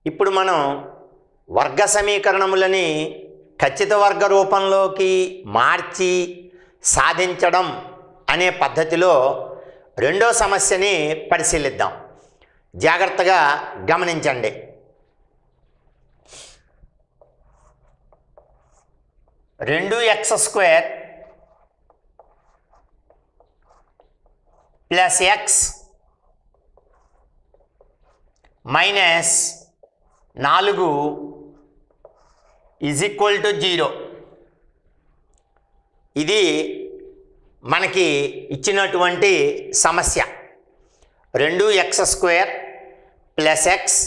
ఇప్పుడు మనం వర్గ సమీకరణములని ఖచ్చిత వర్గ రూపంలోకి మార్చి సాధించడం అనే పద్ధతిలో రెండో సమస్యని పరిశీలిద్దాం. జాగ్రత్తగా గమనించండి. రెండు X square plus X minus 4 is equal to 0. ఇది మనకి ఇచ్చినటువంటి సమస్య. 2x square plus X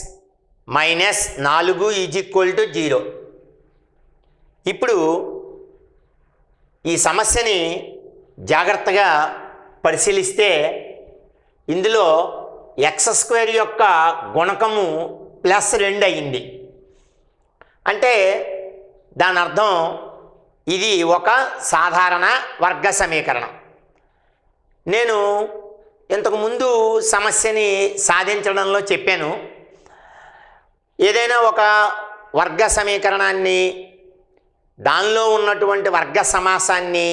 minus 4 is equal to 0. ఇప్పుడు ఈ సమస్యని జాగ్రత్తగా పరిశీలిస్తే ఇందులో ఎక్స్ స్క్వేర్ యొక్క గుణకము +2 అయింది. అంటే దాని అర్థం ఇది ఒక సాధారణ వర్గ సమీకరణం. నేను ఇంతకుముందు సమస్యని సాధించడంలో చెప్పాను, ఏదైనా ఒక వర్గ సమీకరణాన్ని దానిలో ఉన్నటువంటి వర్గ సమాసాన్ని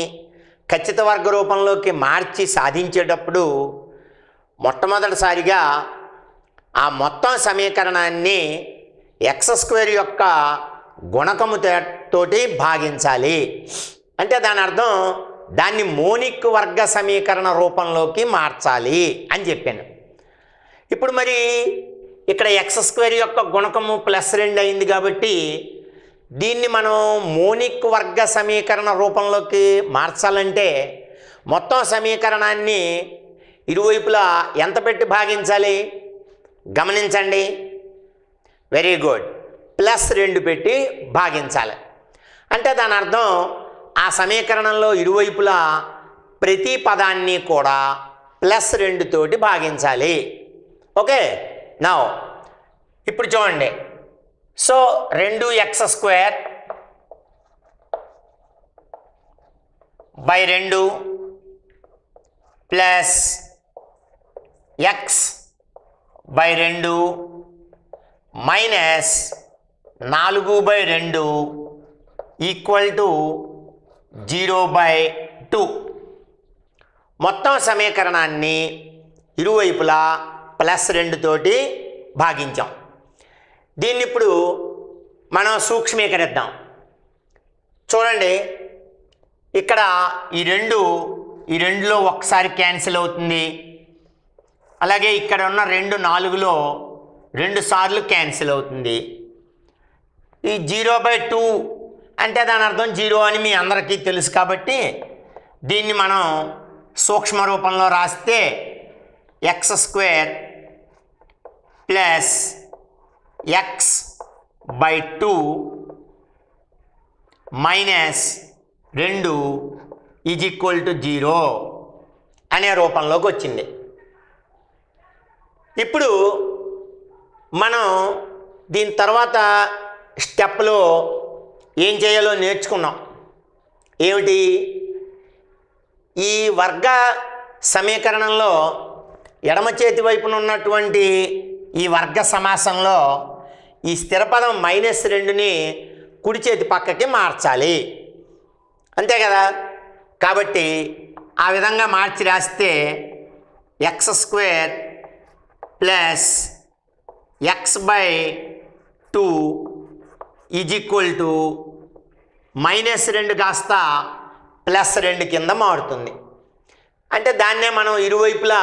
ఖచ్చిత వర్గ రూపంలోకి మార్చి సాధించేటప్పుడు మొట్టమొదటిసారిగా ఆ మొత్తం సమీకరణాన్ని ఎక్స్ స్క్వేర్ యొక్క గుణకము తోటి భాగించాలి. అంటే దాని అర్థం దాన్ని మోనిక్ వర్గ సమీకరణ రూపంలోకి మార్చాలి అని చెప్పాను. ఇప్పుడు మరి ఇక్కడ ఎక్స్ స్క్వేర్ యొక్క గుణకము +2 అయింది కాబట్టి దీన్ని మనం మోనిక్ వర్గ సమీకరణ రూపంలోకి మార్చాలంటే మొత్తం సమీకరణాన్ని ఇరువైపులా ఎంత పెట్టి భాగించాలి గమనించండి. వెరీ గుడ్, +2 పెట్టి భాగించాలి. అంటే దాని అర్థం ఆ సమీకరణంలో ఇరువైపులా ప్రతి పదాన్ని కూడా +2 తోటి భాగించాలి. ఓకే, నౌ ఇప్పుడు చూడండి. So 2x square by 2 plus X by 2 minus 4/2 equal to 0/2. మొత్తం సమీకరణాన్ని ఇరువైపులా +2 తోటి భాగించాం. దీన్ని ఇప్పుడు మనం సూక్ష్మీకరిద్దాం. చూడండి, ఇక్కడ ఈ రెండులో ఒకసారి క్యాన్సిల్ అవుతుంది. అలాగే ఇక్కడ ఉన్న 4లో 2 సార్లు క్యాన్సిల్ అవుతుంది. ఈ 0/2 అంటే దాని అర్థం 0 అని మీ అందరికీ తెలుసు కాబట్టి దీన్ని మనం సూక్ష్మ రూపంలో రాస్తే X square plus X by 2 minus 2 is equal to 0 అనే రూపంలోకి వచ్చింది. ఇప్పుడు మనం దీని తర్వాత స్టెప్లో ఏం చేయాలో నేర్చుకున్నాం. ఏమిటి? ఈ వర్గ సమీకరణంలో ఎడమ చేతి వైపున ఉన్నటువంటి ఈ వర్గ సమాసంలో ఈ స్థిరపదం -2ని కుడి చేతి పక్కకి మార్చాలి, అంతే కదా. కాబట్టి ఆ విధంగా మార్చి రాస్తే X square plus X by 2 is equal to -2 కాస్త +2 కింద మారుతుంది. అంటే దాన్నే మనం ఇరువైపులా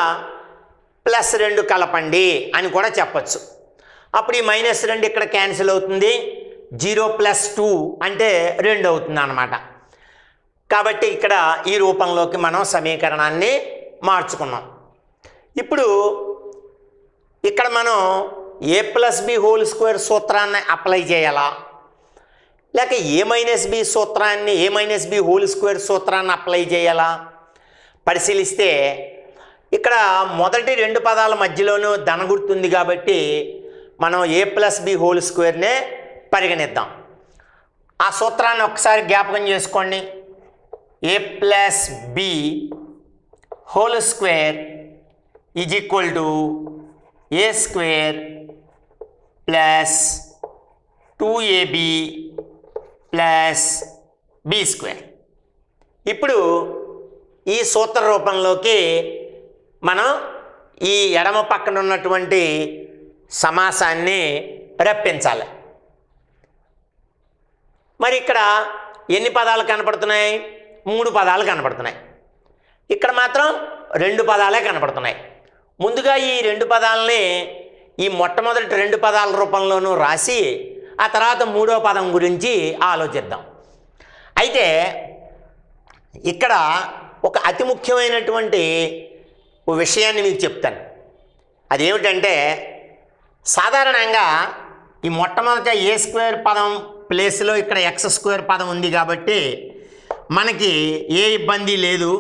+2 కలపండి అని కూడా చెప్పచ్చు. అప్పుడు ఈ -2 ఇక్కడ క్యాన్సిల్ అవుతుంది. 0 + 2 అంటే 2 అవుతుంది అన్నమాట. కాబట్టి ఇక్కడ ఈ రూపంలోకి మనం సమీకరణాన్ని మార్చుకున్నాం. ఇప్పుడు ఇక్కడ మనం a+b² సూత్రాన్ని అప్లై చేయాలా, లేక a-b సూత్రాన్ని a-b² సూత్రాన్ని అప్లై చేయాలా పరిశీలిస్తే ఇక్కడ మొదటి 2 పదాల మధ్యలోనూ ధన గుర్తుంది కాబట్టి మనం a+b² పరిగణిద్దాం. ఆ సూత్రాన్ని ఒకసారి జ్ఞాపకం చేసుకోండి. a+b² is equal to a² plus 2ab plus B square. ఇప్పుడు ఈ సూత్ర రూపంలోకి మనం ఈ ఎడమ పక్కన ఉన్నటువంటి సమాసాన్ని రప్పించాలి. మరి ఇక్కడ ఎన్ని పదాలు కనపడుతున్నాయి? 3 పదాలు కనపడుతున్నాయి. ఇక్కడ మాత్రం 2 పదాలే కనపడుతున్నాయి. ముందుగా ఈ 2 పదాలని ఈ మొట్టమొదటి 2 పదాల రూపంలోనూ రాసి ఆ తర్వాత 3వ పదం గురించి ఆలోచిద్దాం. అయితే ఇక్కడ ఒక అతి ముఖ్యమైనటువంటి విషయాన్ని మీకు చెప్తాను. అదేమిటంటే సాధారణంగా ఈ మొట్టమొదట ఏ స్క్వేర్ పదం ప్లేస్లో ఇక్కడ ఎక్స్ స్క్వేర్ పదం ఉంది కాబట్టి మనకి ఏ ఇబ్బంది లేదు.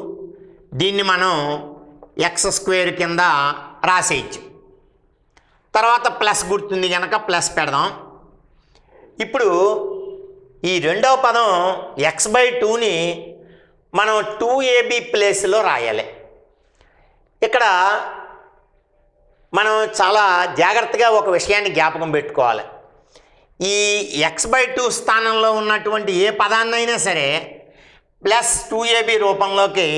దీన్ని మనం ఎక్స్ స్క్వేర్ కింద రాసేయచ్చు. తర్వాత ప్లస్ గుర్తుంది కనుక ప్లస్ పెడదాం. ఇప్పుడు ఈ రెండవ పదం x/2ని మనం 2ab ప్లేస్లో రాయాలి. ఇక్కడ మనం చాలా జాగ్రత్తగా ఒక విషయాన్ని జ్ఞాపకం పెట్టుకోవాలి. ఈ x/2 స్థానంలో ఉన్నటువంటి ఏ పదాన్నైనా సరే ప్లస్ 2ab రూపంలోకి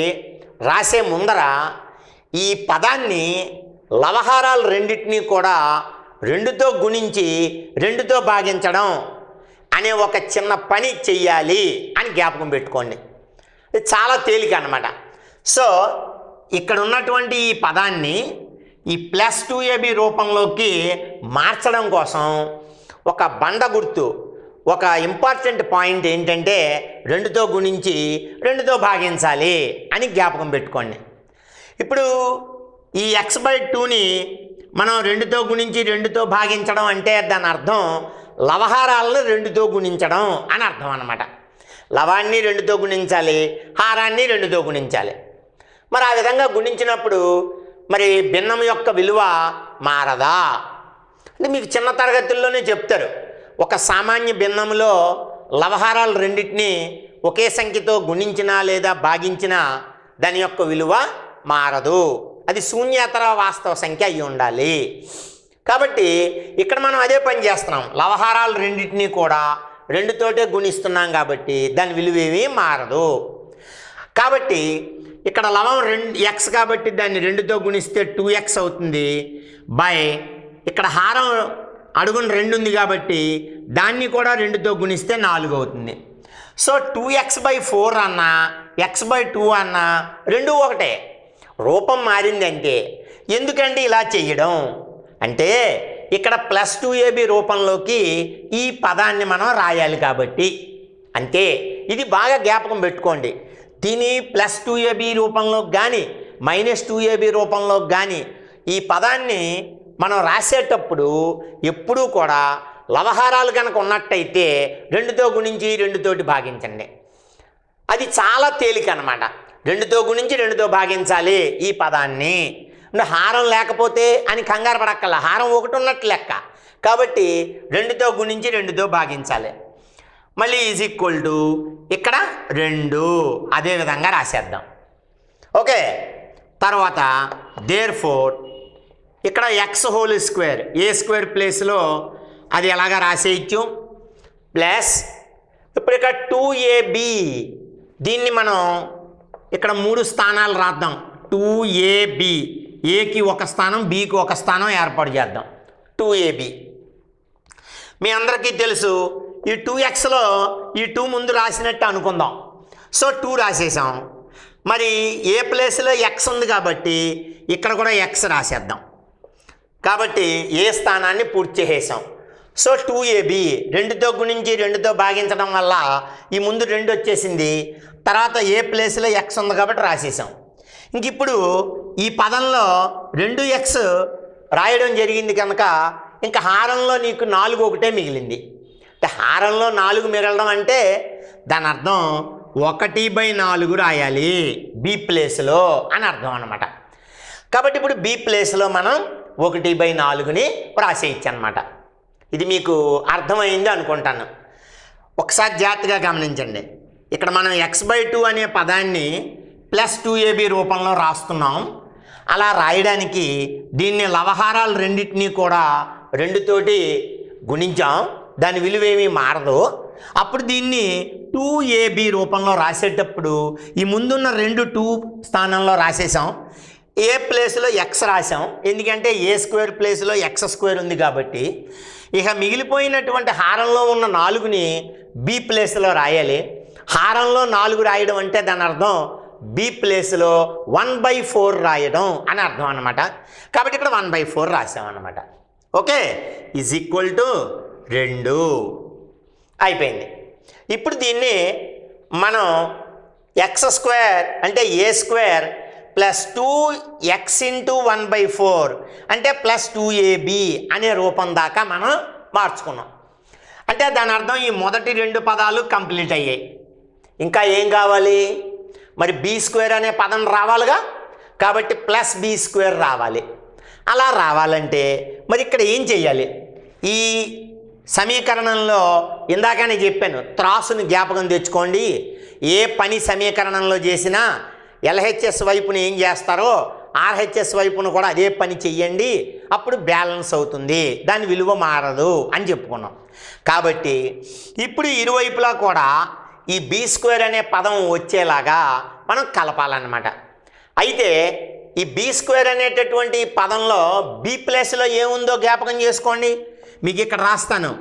రాసే ముందర ఈ పదాన్ని లవహారాలు రెండింటినీ కూడా 2తో గుణించి 2తో భాగించడం అనే ఒక చిన్న పని చెయ్యాలి అని జ్ఞాపకం పెట్టుకోండి. ఇది చాలా తేలిక అన్నమాట. సో ఇక్కడ ఉన్నటువంటి ఈ పదాన్ని ఈ ప్లస్ 2ab రూపంలోకి మార్చడం కోసం ఒక బండ గుర్తు, ఒక ఇంపార్టెంట్ పాయింట్ ఏంటంటే 2తో గుణించి 2తో భాగించాలి అని జ్ఞాపకం పెట్టుకోండి. ఇప్పుడు ఈ x/2ని మనం 2తో గుణించి 2తో భాగించడం అంటే దాని అర్థం లవహారాలను 2తో గుణించడం అని అర్థం అన్నమాట. లవాన్ని 2తో గుణించాలి, హారాన్ని 2తో గుణించాలి. మరి ఆ విధంగా గుణించినప్పుడు మరి భిన్నం యొక్క విలువ మారదా అంటే మీకు చిన్న తరగతుల్లోనే చెప్తారు. ఒక సామాన్య భిన్నంలో లవహారాలు రెండింటినీ ఒకే సంఖ్యతో గుణించినా లేదా భాగించినా దాని యొక్క విలువ మారదు. అది శూన్యేతర వాస్తవ సంఖ్య అయి ఉండాలి. కాబట్టి ఇక్కడ మనం అదే పని చేస్తున్నాం. లవహారాలు రెండింటినీ కూడా 2తోటే గుణిస్తున్నాం కాబట్టి దాని విలువ ఏమీ మారదు. కాబట్టి ఇక్కడ లవం x కాబట్టి దాన్ని 2తో గుణిస్తే 2x అవుతుంది. బై ఇక్కడ హారం అడుగున 2 ఉంది కాబట్టి దాన్ని కూడా 2తో గుణిస్తే 4 అవుతుంది. సో 2x/4 అన్నా x/2 అన్నా 2 ఒకటే. రూపం మారిందంటే ఎందుకంటే ఇలా చేయడం అంటే ఇక్కడ ప్లస్ 2ab రూపంలోకి ఈ పదాన్ని మనం రాయాలి కాబట్టి అంతే. ఇది బాగా జ్ఞాపకం పెట్టుకోండి. దీని ప్లస్ 2ab రూపంలో కానీ మైనస్ 2ab రూపంలో కానీ ఈ పదాన్ని మనం రాసేటప్పుడు ఎప్పుడూ కూడా లవహారాలు కనుక ఉన్నట్టయితే 2తో గుణించి 2తోటి భాగించండి. అది చాలా తేలిక అన్నమాట. 2తో గుణించి 2తో భాగించాలి ఈ పదాన్ని. హారం లేకపోతే అని కంగారు పడక్కల, హారం 1 ఉన్నట్టు లెక్క కాబట్టి 2తో గుణించి 2తో భాగించాలి. మళ్ళీ ఈజ్ ఈక్వల్ టు ఇక్కడ 2 అదే విధంగా రాసేద్దాం. ఓకే. తర్వాత దేర్ఫోర్ ఇక్కడ x² ఏ స్క్వేర్ ప్లేస్లో అది ఎలాగా రాసేయచ్చు ప్లస్ ఇప్పుడు ఇక్కడ 2ab దీన్ని మనం ఇక్కడ 3 స్థానాలు రాద్దాం. 2ab ఏకి ఒక స్థానం బికి ఒక స్థానం ఏర్పాటు చేద్దాం. 2ab మీ అందరికీ తెలుసు. ఈ 2xలో ఈ 2 ముందు రాసినట్టు అనుకుందాం. సో 2 రాసేసాం. మరి ఏ ప్లేస్లో x ఉంది కాబట్టి ఇక్కడ కూడా x రాసేద్దాం. కాబట్టి ఏ స్థానాన్ని పూర్తి చేసేసాం. సో 2ab 2తో గుణించి 2తో భాగించడం వల్ల ఈ ముందు 2 వచ్చేసింది. తర్వాత ఏ ప్లేస్లో x ఉంది కాబట్టి రాసేసాం. ఇంక ఇప్పుడు ఈ పదంలో 2x రాయడం జరిగింది కనుక ఇంకా హారంలో నీకు 4 ఒకటే మిగిలింది. అంటే హారంలో 4 మిగలడం అంటే దాని అర్థం 1/4 రాయాలి బి ప్లేస్లో అని అర్థం అన్నమాట. కాబట్టి ఇప్పుడు బి ప్లేస్లో మనం 1/4ని రాసేయచ్చు అన్నమాట. ఇది మీకు అర్థమైంది అనుకుంటాను. ఒకసారి జాగ్రత్తగా గమనించండి. ఇక్కడ మనం x/2 అనే పదాన్ని ప్లస్ 2ab రూపంలో రాస్తున్నాం. అలా రాయడానికి దీన్ని లవహారాలు రెండింటినీ కూడా 2తోటి గుణించాం, దాని విలువ ఏమీ మారదు. అప్పుడు దీన్ని 2ab రూపంలో రాసేటప్పుడు ఈ ముందున్న 2 స్థానంలో రాసేసాం. ఏ ప్లేస్లో ఎక్స్ రాసాం, ఎందుకంటే ఏ స్క్వేర్ ప్లేస్లో ఎక్స్ స్క్వేర్ ఉంది కాబట్టి. ఇక మిగిలిపోయినటువంటి హారంలో ఉన్న 4ని బి ప్లేస్లో రాయాలి. హారంలో 4 రాయడం అంటే దాని అర్థం బి ప్లేస్లో 1/4 రాయడం అని అర్థం అన్నమాట. కాబట్టి ఇక్కడ 1/4 రాసామన్నమాట. ఓకే, ఈజ్ ఈక్వల్ టు 2 అయిపోయింది. ఇప్పుడు దీన్ని మనం ఎక్స్ స్క్వేర్ అంటే A square plus 2x into 1/4 అంటే ప్లస్ 2ab అనే రూపం దాకా మనం మార్చుకున్నాం. అంటే దాని అర్థం ఈ మొదటి 2 పదాలు కంప్లీట్ అయ్యాయి. ఇంకా ఏం కావాలి, మరి బీ స్క్వేర్ అనే పదం రావాలిగా, కాబట్టి ప్లస్ బీ స్క్వేర్ రావాలి. అలా రావాలంటే మరి ఇక్కడ ఏం చెయ్యాలి? ఈ సమీకరణంలో ఇందాకనే చెప్పాను, త్రాసుని జ్ఞాపకం తెచ్చుకోండి. ఏ పని సమీకరణంలో చేసినా ఎల్హెచ్ఎస్ వైపుని ఏం చేస్తారో ఆర్హెచ్ఎస్ వైపును కూడా అదే పని చెయ్యండి, అప్పుడు బ్యాలెన్స్ అవుతుంది, దాని విలువ మారదు అని చెప్పుకున్నాం. కాబట్టి ఇప్పుడు ఇరువైపులా కూడా ఈ బీ స్క్వేర్ అనే పదం వచ్చేలాగా మనం కలపాలన్నమాట. అయితే ఈ బీ స్క్వేర్ అనేటటువంటి పదంలో బి ప్లేస్లో ఏముందో జ్ఞాపకం చేసుకోండి. మీకు ఇక్కడ రాస్తాను.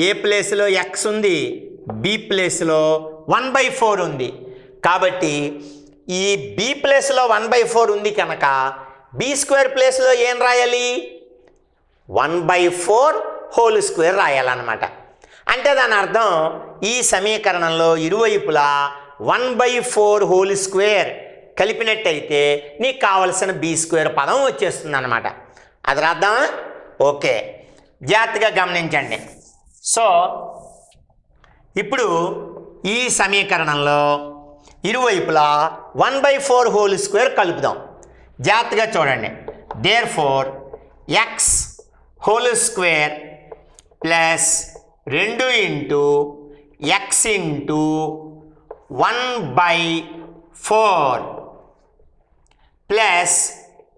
ఏ ప్లేస్లో ఎక్స్ ఉంది, బి ప్లేస్లో 1/4 ఉంది. కాబట్టి ఈ బి ప్లేస్లో 1/4 ఉంది కనుక బి స్క్వేర్ ప్లేస్లో ఏం రాయాలి? 1/4 హోల్ స్క్వేర్ రాయాలన్నమాట. అంటే దాని అర్థం ఈ సమీకరణంలో ఇరువైపులా 1/4 హోల్ స్క్వేర్ కలిపినట్టయితే నీకు కావలసిన బి స్క్వేర్ పదం వచ్చేస్తుంది అన్నమాట. అది రాద్దామా? ఓకే, జాగ్రత్తగా గమనించండి. సో ఇప్పుడు ఈ సమీకరణంలో ఇరువైపులా 1/4 హోల్ స్క్వేర్ కలుపుదాం. జాగ్రత్తగా చూడండి. There four x whole square plus 2 into x into 1/4 plus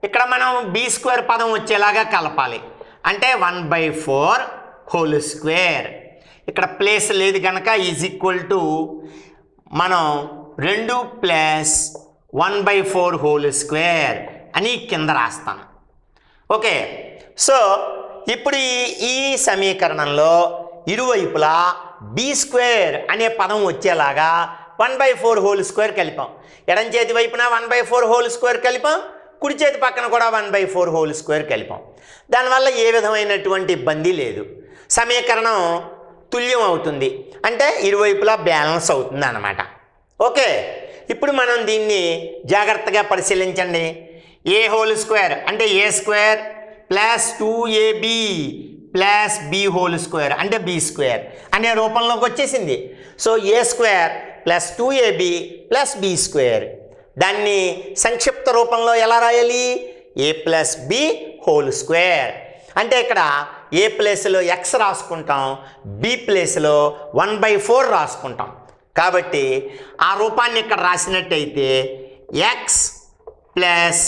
ఇక్కడ మనం బి స్క్వేర్ పదం వచ్చేలాగా కలపాలి. అంటే 1/4 హోల్ స్క్వేర్. ఇక్కడ ప్లేస్ లేదు కనుక ఈజ్ ఈక్వల్ టు మనం 2 ప్లస్ 1/4 హోల్ స్క్వేర్ అని కింద రాస్తాను. ఓకే, సో ఇప్పుడు ఈ సమీకరణంలో ఇరువైపులా బి స్క్వేర్ అనే పదం వచ్చేలాగా 1/4 హోల్ స్క్వేర్ కలిపాం. ఎడం చేతి వైపున 1/4 హోల్ స్క్వేర్ కలిపాం, కుడి చేతి పక్కన కూడా 1/4 హోల్ స్క్వేర్ కలిపాం. దానివల్ల ఏ విధమైనటువంటి ఇబ్బంది లేదు, సమీకరణం తుల్యం అవుతుంది, అంటే ఇరువైపులా బ్యాలెన్స్ అవుతుంది అన్నమాట. ఓకే, ఇప్పుడు మనం దీన్ని జాగ్రత్తగా పరిశీలించండి. ఏ హోల్ స్క్వేర్ అంటే A square plus 2ab plus B whole square అంటే బి స్క్వేర్ అనే రూపంలోకి వచ్చేసింది. So A square plus 2ab plus B square. దాన్ని సంక్షిప్త రూపంలో ఎలా రాయాలి? A plus B whole square. అంటే ఇక్కడ ఏ ప్లేస్లో ఎక్స్ రాసుకుంటాం, బి ప్లేస్లో 1/4 రాసుకుంటాం. కాబట్టి ఆ రూపాన్ని ఇక్కడ రాసినట్టయితే ఎక్స్ ప్లస్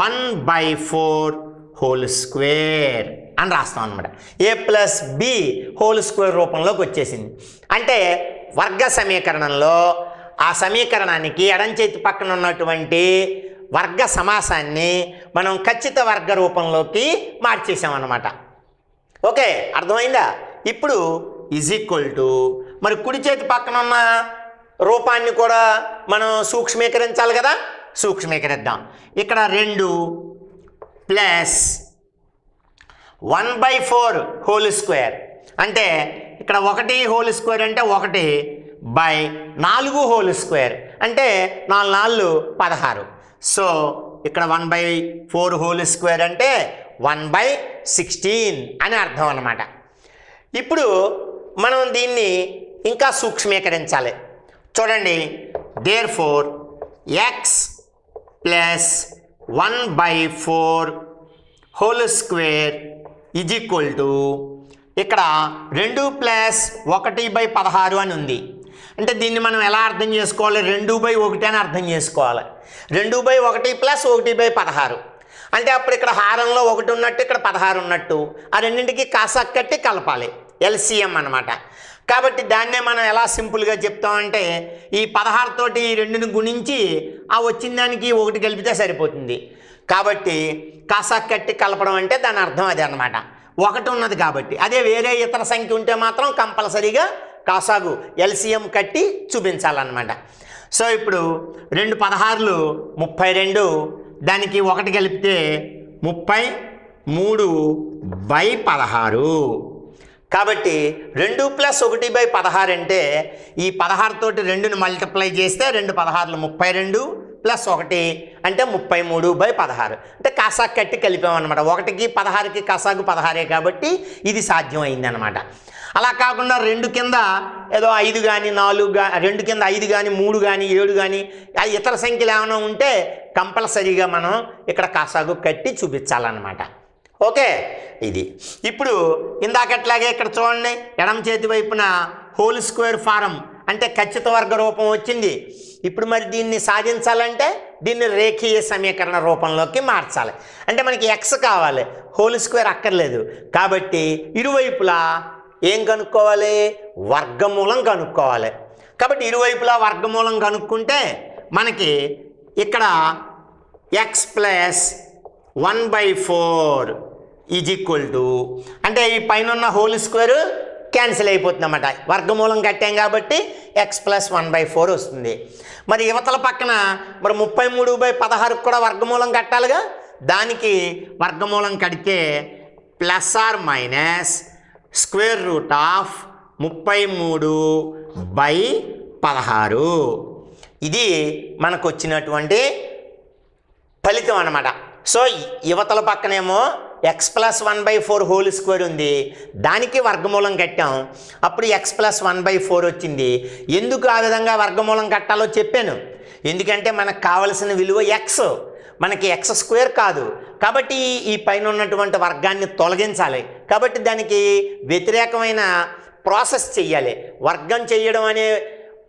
1/4 హోల్ స్క్వేర్ అని రాస్తాం అనమాట. ఏ ప్లస్ బి హోల్ స్క్వేర్ రూపంలోకి వచ్చేసింది. అంటే వర్గ సమీకరణంలో ఆ సమీకరణానికి ఎడం చేతి పక్కన ఉన్నటువంటి వర్గ సమాసాన్ని మనం ఖచ్చిత వర్గ రూపంలోకి మార్చేసామన్నమాట. ఓకే, అర్థమైందా? ఇప్పుడు ఈజ్ ఈక్వల్ టు మరి కుడి చేతి పక్కన ఉన్న రూపాన్ని కూడా మనం సూక్ష్మీకరించాలి కదా, సూక్ష్మీకరిద్దాం. ఇక్కడ 2 ప్లస్ 1/4 హోల్ స్క్వేర్ అంటే ఇక్కడ 1 హోల్ స్క్వేర్ అంటే 1/4 హోల్ స్క్వేర్ అంటే 4 16. సో ఇక్కడ 1/4 హోల్ స్క్వేర్ అంటే 1/16 అని అర్థం అన్నమాట. ఇప్పుడు మనం దీన్ని ఇంకా సూక్ష్మీకరించాలి. చూడండి, there four x plus 1/4 whole square is equal to ఇక్కడ 2 ప్లస్ 1/16 అని ఉంది. అంటే దీన్ని మనం ఎలా అర్థం చేసుకోవాలి? 2/1 అని అర్థం చేసుకోవాలి. 2/1 ప్లస్ 1/16. అంటే అప్పుడు ఇక్కడ హారంలో 1 ఉన్నట్టు ఇక్కడ 16 ఉన్నట్టు, ఆ రెండింటికి కాసాకు కట్టి కలపాలి, ఎల్సిఎం అన్నమాట. కాబట్టి దాన్నే మనం ఎలా సింపుల్గా చెప్తామంటే ఈ 16 తోటి ఈ 2ని గుణించి ఆ వచ్చిన దానికి 1 కలిపితే సరిపోతుంది. కాబట్టి కాసాకు కట్టి కలపడం అంటే దాని అర్థం అదే అన్నమాట. 1 ఉన్నది కాబట్టి. అదే వేరే ఇతర సంఖ్య ఉంటే మాత్రం కంపల్సరీగా కాసాగు ఎల్సిఎం కట్టి చూపించాలన్నమాట. సో ఇప్పుడు 2 16లు 32, దానికి 1 కలిపితే 33/16. కాబట్టి 2 + 1/16 అంటే ఈ 16 తోటి 2ని మల్టిప్లై చేస్తే 2 16లు 32 + 1 అంటే 33/16. అంటే కాసాకు కట్టి కలిపామన్నమాట. 1కి 16కి కాసాగు 16 కాబట్టి ఇది సాధ్యమైంది అనమాట. అలా కాకుండా 2 కింద ఏదో 5 కానీ 4 కానీ 2 కింద 5 కానీ 3 కానీ 7 కానీ ఇతర సంఖ్యలు ఏమైనా ఉంటే కంపల్సరీగా మనం ఇక్కడ కాసాగు కట్టి చూపించాలన్నమాట. ఓకే, ఇది ఇప్పుడు ఇందాకట్లాగే ఇక్కడ చూడండి, ఎడమ చేతి వైపున హోల్ స్క్వేర్ ఫారం అంటే ఖచ్చిత వర్గ రూపం వచ్చింది. ఇప్పుడు మరి దీన్ని సాధించాలంటే దీన్ని రేఖీయ సమీకరణ రూపంలోకి మార్చాలి. అంటే మనకి ఎక్స్ కావాలి, హోల్ స్క్వేర్ అక్కర్లేదు. కాబట్టి ఇరువైపులా ఏం కనుక్కోవాలి? వర్గమూలం కనుక్కోవాలి. కాబట్టి ఇరువైపులా వర్గమూలం కనుక్కుంటే మనకి ఇక్కడ X plus 1/4 is equal to, అంటే ఈ పైన ఉన్న హోల్ స్క్వేర్ క్యాన్సిల్ అయిపోతుంది అన్నమాట. వర్గమూలం కట్టాం కాబట్టి ఎక్స్ ప్లస్ 1/4 వస్తుంది. మరి యువతల పక్కన మరి 33/16 కూడా వర్గమూలం కట్టాలిగా. దానికి వర్గమూలం కడితే +√33/16 ఇది మనకు వచ్చినటువంటి ఫలితం అన్నమాట. సో యువతల పక్కనేమో ఎక్స్ ప్లస్ 1/4 హోల్ స్క్వేర్ ఉంది, దానికి వర్గమూలం కట్టాం, అప్పుడు ఎక్స్ ప్లస్ 1/4 వచ్చింది. ఎందుకు ఆ విధంగా వర్గమూలం కట్టాలో చెప్పాను. ఎందుకంటే మనకు కావలసిన విలువ ఎక్స్, మనకి ఎక్స్ స్క్వేర్ కాదు. కాబట్టి ఈ పైన ఉన్నటువంటి వర్గాన్ని తొలగించాలి. కాబట్టి దానికి వ్యతిరేకమైన ప్రాసెస్ చెయ్యాలి. వర్గం చేయడం అనే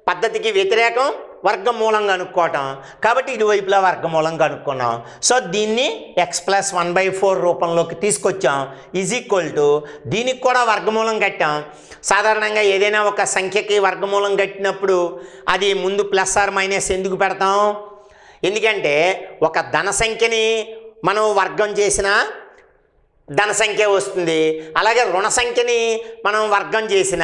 పద్ధతికి వ్యతిరేకం వర్గమూలం కనుక్కోవటం. కాబట్టి ఇరువైపులా వర్గమూలం కనుక్కున్నాం. సో దీన్ని ఎక్స్ ప్లస్ 1/4 రూపంలోకి తీసుకొచ్చాం. ఈజ్ ఈక్వల్ టు దీనికి కూడా వర్గమూలం కట్టాం. సాధారణంగా ఏదైనా ఒక సంఖ్యకి వర్గమూలం కట్టినప్పుడు అది ముందు ప్లస్ ఆర్ మైనస్ ఎందుకు పెడతాం? ఎందుకంటే ఒక ధన సంఖ్యని మనం వర్గం చేసిన ధన సంఖ్య వస్తుంది, అలాగే రుణ సంఖ్యని మనం వర్గం చేసిన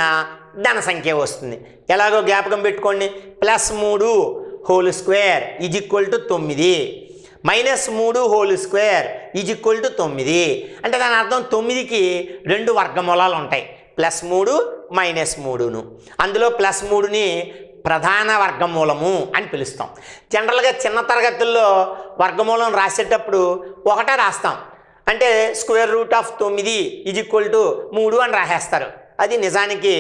ధన సంఖ్య వస్తుంది. ఎలాగో జ్ఞాపకం పెట్టుకోండి. +3 whole square is equal to 9, -3 whole square is equal to 9. అంటే దాని అర్థం 9కి 2 వర్గమూలాలు ఉంటాయి, +3 -3ను. అందులో +3ని ప్రధాన వర్గమూలము అని పిలుస్తాం. జనరల్గా చిన్న తరగతుల్లో వర్గమూలం రాసేటప్పుడు 1 రాస్తాం, అంటే √9 ఈజ్ ఈక్వల్ టు 3 అని రాసేస్తారు. అది నిజానికి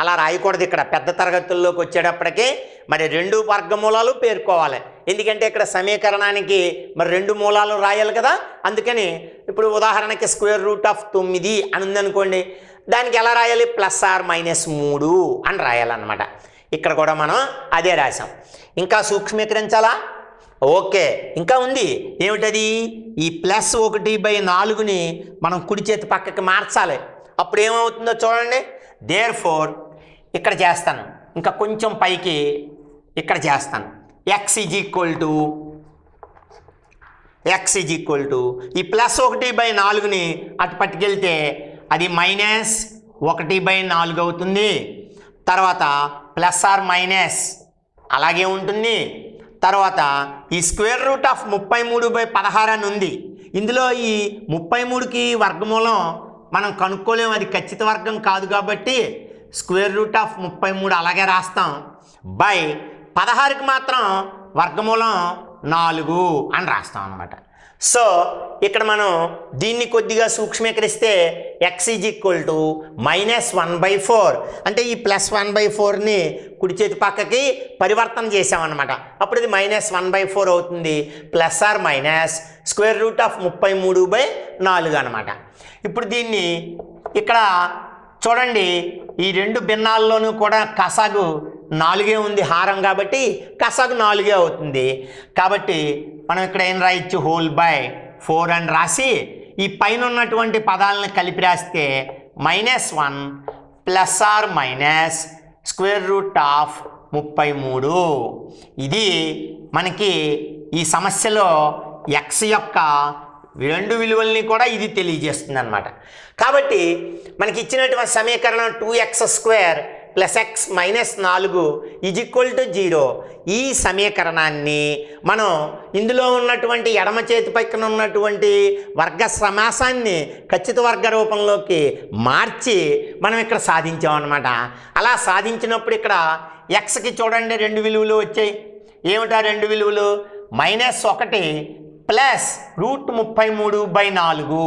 అలా రాయకూడదు. ఇక్కడ పెద్ద తరగతుల్లోకి వచ్చేటప్పటికి మరి 2 వర్గమూలాలు పేర్కోవాలి. ఎందుకంటే ఇక్కడ సమీకరణానికి మరి 2 మూలాలు రాయాలి కదా. అందుకని ఇప్పుడు ఉదాహరణకి √9 అని ఉందనుకోండి, దానికి ఎలా రాయాలి? +or-3 అని రాయాలన్నమాట. ఇక్కడ కూడా మనం అదే రాసాం. ఇంకా సూక్ష్మీకరించాలా? ఓకే, ఇంకా ఉంది. ఏమిటది? ఈ +1/4ని మనం కుడి చేతి పక్కకి మార్చాలి. అప్పుడు ఏమవుతుందో చూడండి. దేర్ఫోర్ ఇక్కడ చేస్తాను, ఇంకా కొంచెం పైకి ఇక్కడ చేస్తాను. ఎక్స్ ఈజ్ ఈక్వల్ టు ఈ +1/4ని అటు పట్టుకెళ్తే అది -1/4 అవుతుంది. తర్వాత +or- అలాగే ఉంటుంది. తర్వాత ఈ √33/16 అని ఉంది. ఇందులో ఈ 33కి వర్గమూలం మనం కనుక్కోలేము, అది ఖచ్చిత వర్గం కాదు. కాబట్టి √33 అలాగే రాస్తాం. బై 16కి మాత్రం వర్గమూలం 4 అని రాస్తాం అన్నమాట. సో ఇక్కడ మనం దీన్ని కొద్దిగా సూక్ష్మీకరిస్తే ఎక్స్ ఈజ్ ఈక్వల్ టు -1/4, అంటే ఈ +1/4ని కుడి చేతి పక్కకి పరివర్తన చేసామన్నమాట. అప్పుడు ఇది -1/4 అవుతుంది. +or-√33/4 అనమాట. ఇప్పుడు దీన్ని ఇక్కడ చూడండి, ఈ 2 భిన్నాల్లోనూ కూడా కసాగు 4 ఉంది, హారం కాబట్టి కసాగు 4 అవుతుంది. కాబట్టి మనం ఇక్కడ ఏం రాయొచ్చు? హోల్ బై 4 అని రాసి ఈ పైన ఉన్నటువంటి పదాలను కలిపి రాస్తే -1 plus or minus square root of 33. ఇది మనకి ఈ సమస్యలో x యొక్క రెండు విలువల్ని కూడా ఇది తెలియజేస్తుంది అన్నమాట. కాబట్టి మనకి ఇచ్చినటువంటి సమీకరణం 2x² + x - 4 = 0. ఈ సమీకరణాన్ని మనం ఇందులో ఉన్నటువంటి ఎడమ చేతి పక్కన ఉన్నటువంటి వర్గ సమాసాన్ని ఖచ్చిత వర్గ రూపంలోకి మార్చి మనం ఇక్కడ సాధించాం అన్నమాట. అలా సాధించినప్పుడు ఇక్కడ xకి చూడండి రెండు విలువలు వచ్చాయి. ఏమిటా రెండు విలువలు? -1 ప్లస్ √33/4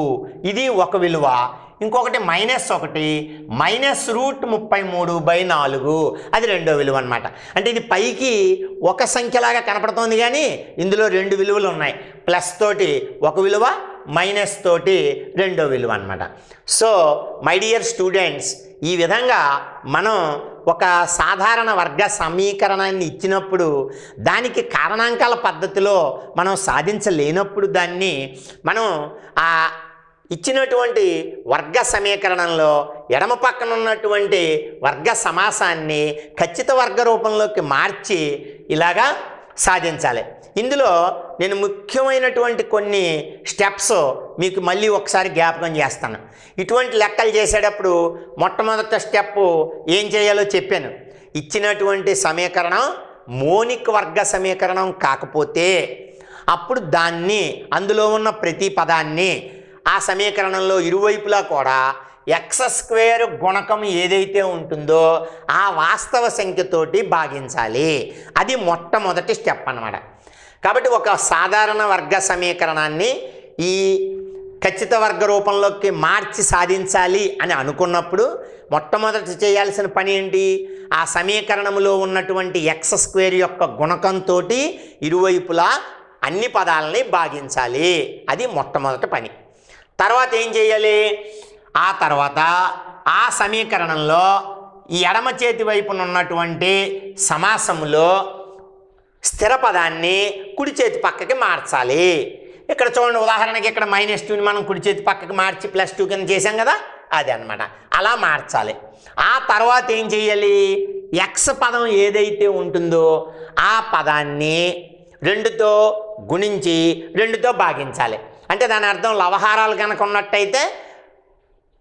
ఇది ఒక విలువ, ఇంకొకటి -1 మైనస్ √33/4 అది రెండో విలువ అనమాట. అంటే ఇది పైకి ఒక సంఖ్యలాగా కనపడుతోంది కానీ ఇందులో రెండు విలువలు ఉన్నాయి. ప్లస్ తోటి ఒక విలువ, మైనస్ తోటి రెండో విలువ అనమాట. సో మై డియర్ స్టూడెంట్స్, ఈ విధంగా మనం ఒక సాధారణ వర్గ సమీకరణాన్ని ఇచ్చినప్పుడు దానికి కారణాంకాల పద్ధతిలో మనం సాధించలేనప్పుడు దాన్ని మనం ఆ ఇచ్చినటువంటి వర్గ సమీకరణంలో ఎడమ పక్కన ఉన్నటువంటి వర్గ సమాసాన్ని ఖచ్చిత వర్గ రూపంలోకి మార్చి ఇలాగా సాధించాలి. ఇందులో నేను ముఖ్యమైనటువంటి కొన్ని స్టెప్స్ మీకు మళ్ళీ ఒకసారి జ్ఞాపకం చేస్తాను. ఇటువంటి లెక్కలు చేసేటప్పుడు మొట్టమొదటి స్టెప్ ఏం చేయాలో చెప్పాను. ఇచ్చినటువంటి సమీకరణం మోనిక్ వర్గ సమీకరణం కాకపోతే అప్పుడు దాన్ని అందులో ఉన్న ప్రతి పదాన్ని ఆ సమీకరణంలో ఇరువైపులా కూడా x² గుణకం ఏదైతే ఉంటుందో ఆ వాస్తవ సంఖ్యతోటి భాగించాలి. అది మొట్టమొదటి స్టెప్ అన్నమాట. కాబట్టి ఒక సాధారణ వర్గ సమీకరణాన్ని ఈ ఖచ్చిత వర్గ రూపంలోకి మార్చి సాధించాలి అని అనుకున్నప్పుడు మొట్టమొదటి చేయాల్సిన పని ఏంటి? ఆ సమీకరణంలో ఉన్నటువంటి x² యొక్క గుణకంతో ఇరువైపులా అన్ని పదాలని భాగించాలి. అది మొట్టమొదటి పని. తర్వాత ఏం చేయాలి? ఆ తర్వాత ఆ సమీకరణంలో ఈ ఎడమ చేతి వైపున ఉన్నటువంటి సమాసములో స్థిర పదాన్ని కుడి చేతి పక్కకి మార్చాలి. ఇక్కడ చూడండి, ఉదాహరణకి ఇక్కడ -2ని మనం కుడి చేతి పక్కకి మార్చి +2 కింద చేసాం కదా, అది అన్నమాట. అలా మార్చాలి. ఆ తర్వాత ఏం చేయాలి? x పదం ఏదైతే ఉంటుందో ఆ పదాన్ని 2తో గుణించి 2తో భాగించాలి. అంటే దాని అర్థం లవహారాలు కనుక ఉన్నట్టయితే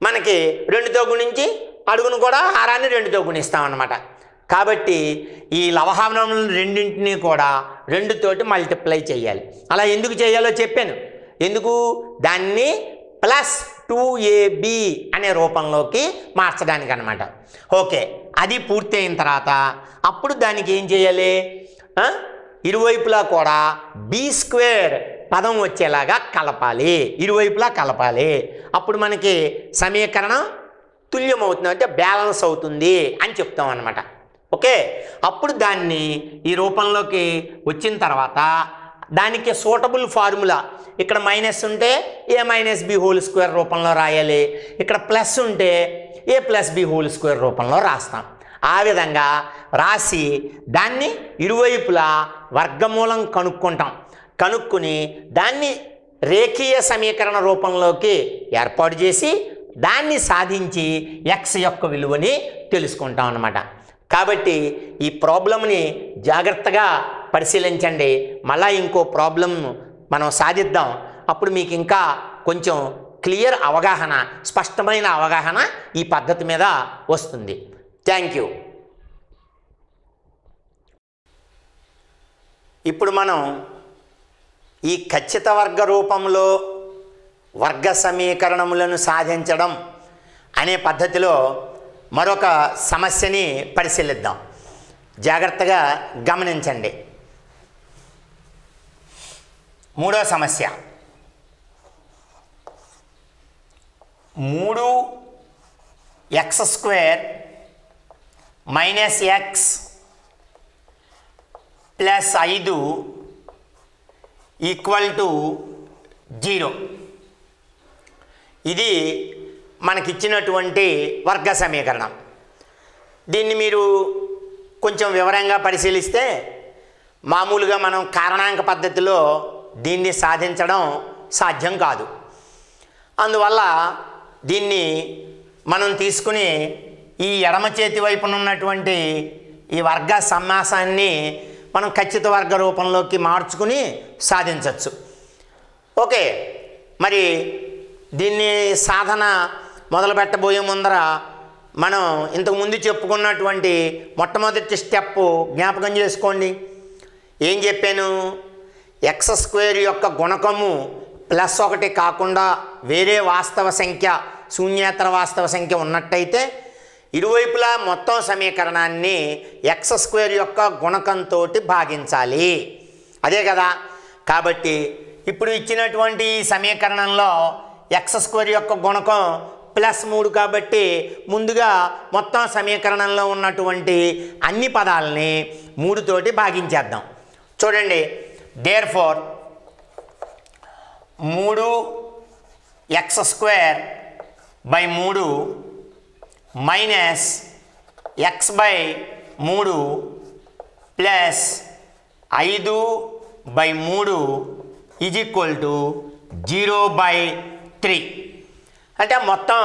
మనకి 2తో గుణించి అడుగును కూడా హారాన్ని 2తో గుణిస్తాం అన్నమాట. కాబట్టి ఈ లవహారములను రెండింటినీ కూడా 2తోటి మల్టిప్లై చేయాలి. అలా ఎందుకు చేయాలో చెప్పాను. ఎందుకు? దాన్ని +2ab అనే రూపంలోకి మార్చడానికి అన్నమాట. ఓకే, అది పూర్తి అయిన తర్వాత అప్పుడు దానికి ఏం చేయాలి? ఇరువైపులా కూడా b² పదం వచ్చేలాగా కలపాలి. ఇరువైపులా కలపాలి. అప్పుడు మనకి సమీకరణం తుల్యమవుతుంది, అంటే బ్యాలెన్స్ అవుతుంది అని చెప్తాం అన్నమాట. ఓకే, అప్పుడు దాన్ని ఈ రూపంలోకి వచ్చిన తర్వాత దానికి సూటబుల్ ఫార్ములా, ఇక్కడ మైనస్ ఉంటే a-b² రూపంలో రాయాలి, ఇక్కడ ప్లస్ ఉంటే a+b² రూపంలో రాస్తాం. ఆ విధంగా రాసి దాన్ని ఇరువైపులా వర్గమూలం కనుక్కుని దాన్ని రేఖీయ సమీకరణ రూపంలోకి ఏర్పాటు చేసి దాన్ని సాధించి x యొక్క విలువని తెలుసుకుంటాం అన్నమాట. కాబట్టి ఈ ప్రాబ్లంని జాగ్రత్తగా పరిశీలించండి. మళ్ళీ ఇంకో ప్రాబ్లం మనం సాధిద్దాం. అప్పుడు మీకు ఇంకా కొంచెం క్లియర్ అవగాహన, స్పష్టమైన అవగాహన ఈ పద్ధతి మీద వస్తుంది. Thank you. ఇప్పుడు మనం ఈ ఖచ్చిత వర్గ రూపంలో వర్గ సమీకరణములను సాధించడం అనే పద్ధతిలో మరొక సమస్యని పరిశీలిద్దాం. జాగ్రత్తగా గమనించండి. మూడో సమస్య, 3x² - x + 5 = 0. ఇది మనకిచ్చినటువంటి వర్గ సమీకరణం. దీన్ని మీరు కొంచెం వివరంగా పరిశీలిస్తే మామూలుగా మనం కారణాంక పద్ధతిలో దీన్ని సాధించడం సాధ్యం కాదు. అందువల్ల దీన్ని మనం తీసుకుని ఈ ఎడమ చేతి వైపున ఉన్నటువంటి ఈ వర్గ సమాసాన్ని మనం ఖచ్చిత వర్గ రూపంలోకి మార్చుకుని సాధించవచ్చు. ఓకే, మరి దీన్ని సాధన మొదలు పెట్టబోయే ముందర మనం ఇంతకుముందు చెప్పుకున్నటువంటి మొట్టమొదటి స్టెప్ జ్ఞాపకం చేసుకోండి. ఏం చెప్పాను? ఎక్స్ స్క్వేర్ యొక్క గుణకము +1 కాకుండా వేరే వాస్తవ సంఖ్య, శూన్యేతర వాస్తవ సంఖ్య ఉన్నట్టయితే ఇరువైపులా మొత్తం సమీకరణాన్ని ఎక్స్ స్క్వేర్ యొక్క గుణకంతో భాగించాలి. అదే కదా. కాబట్టి ఇప్పుడు ఇచ్చినటువంటి ఈ సమీకరణంలో ఎక్స్ స్క్వేర్ యొక్క గుణకం +3 కాబట్టి ముందుగా మొత్తం సమీకరణంలో ఉన్నటువంటి అన్ని పదాలని 3 తోటి భాగించేద్దాం. చూడండి, therefore 3x² minus x/3 plus 5/3 is equal to 0/3. అంటే మొత్తం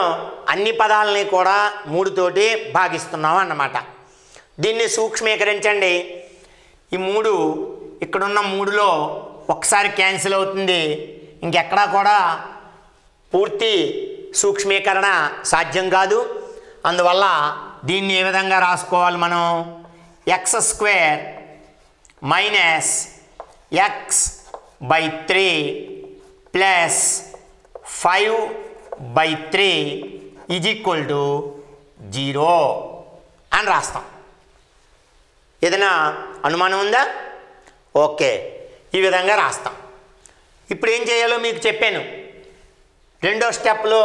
అన్ని పదాలని కూడా 3 తోటి భాగిస్తున్నాం అన్నమాట. దీన్ని సూక్ష్మీకరించండి. ఈ 3 ఇక్కడున్న 3లో ఒకసారి క్యాన్సిల్ అవుతుంది. ఇంకెక్కడా కూడా పూర్తి సూక్ష్మీకరణ సాధ్యం కాదు. అందువల్ల దీన్ని ఏ విధంగా రాసుకోవాలి మనం? x² minus x/3 plus 5/3 is equal to 0 అని రాస్తాం. ఏదైనా అనుమానం ఉందా? ఓకే, ఈ విధంగా రాస్తాం. ఇప్పుడు ఏం చేయాలో మీకు చెప్పాను. రెండో స్టెప్లో